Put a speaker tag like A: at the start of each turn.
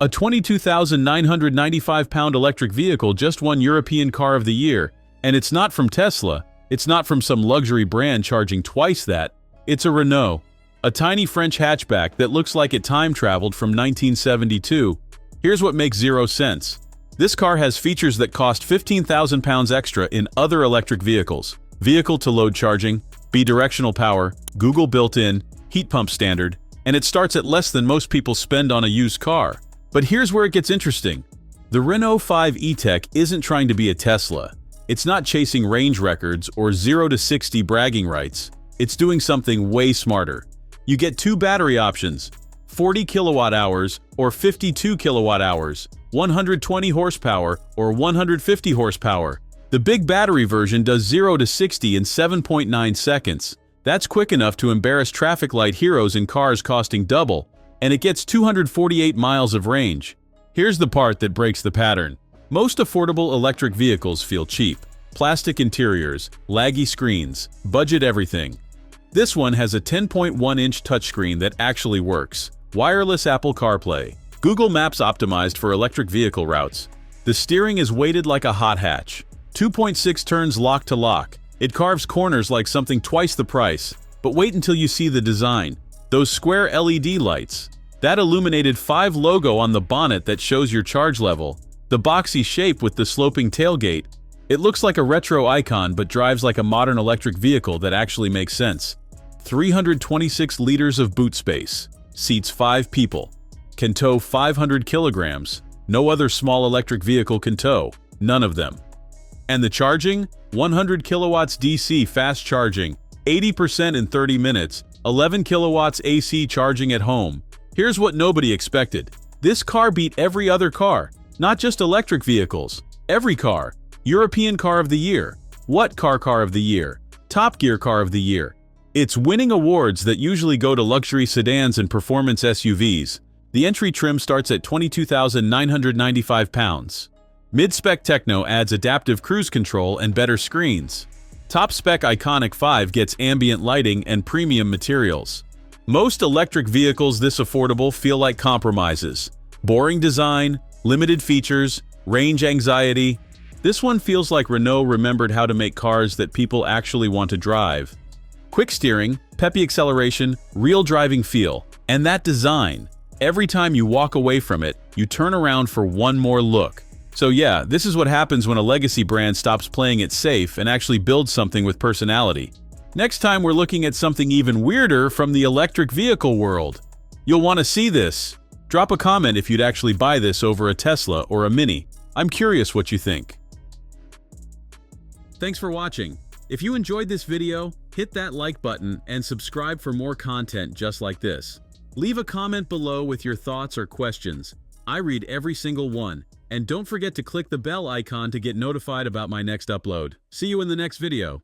A: A 22,995-pound electric vehicle just won European Car of the Year, and it's not from Tesla, it's not from some luxury brand charging twice that, it's a Renault. A tiny French hatchback that looks like it time-traveled from 1972. Here's what makes zero sense. This car has features that cost £15,000 extra in other electric vehicles. Vehicle-to-load charging, bidirectional power, Google built-in, heat pump standard, and it starts at less than most people spend on a used car. But here's where it gets interesting. The Renault 5 E-Tech isn't trying to be a Tesla. It's not chasing range records or 0 to 60 bragging rights. It's doing something way smarter. You get two battery options, 40 kilowatt hours or 52 kilowatt hours, 120 horsepower or 150 horsepower. The big battery version does 0 to 60 in 7.9 seconds. That's quick enough to embarrass traffic light heroes in cars costing double, and it gets 248 miles of range. Here's the part that breaks the pattern. Most affordable electric vehicles feel cheap. Plastic interiors, laggy screens, budget everything. This one has a 10.1-inch touchscreen that actually works. Wireless Apple CarPlay. Google Maps optimized for electric vehicle routes. The steering is weighted like a hot hatch. 2.6 turns lock to lock. It carves corners like something twice the price. But wait until you see the design. Those square LED lights. That illuminated 5 logo on the bonnet that shows your charge level. The boxy shape with the sloping tailgate. It looks like a retro icon but drives like a modern electric vehicle that actually makes sense. 326 liters of boot space. Seats 5 people. Can tow 500 kilograms. No other small electric vehicle can tow. None of them. And the charging? 100 kilowatts DC fast charging. 80% in 30 minutes. 11 kilowatts AC charging at home. Here's what nobody expected. This car beat every other car. Not just electric vehicles. Every car. European Car of the Year. What Car of the Year? Top Gear Car of the Year. It's winning awards that usually go to luxury sedans and performance SUVs. The entry trim starts at £22,995. Mid-spec Techno adds adaptive cruise control and better screens. Top-spec Iconic 5 gets ambient lighting and premium materials. Most electric vehicles this affordable feel like compromises. Boring design, limited features, range anxiety. This one feels like Renault remembered how to make cars that people actually want to drive. Quick steering, peppy acceleration, real driving feel, and that design. Every time you walk away from it, you turn around for one more look. So yeah, this is what happens when a legacy brand stops playing it safe and actually builds something with personality. Next time we're looking at something even weirder from the electric vehicle world. You'll want to see this. Drop a comment if you'd actually buy this over a Tesla or a Mini. I'm curious what you think. Thanks for watching. If you enjoyed this video, hit that like button and subscribe for more content just like this. Leave a comment below with your thoughts or questions. I read every single one. And don't forget to click the bell icon to get notified about my next upload. See you in the next video.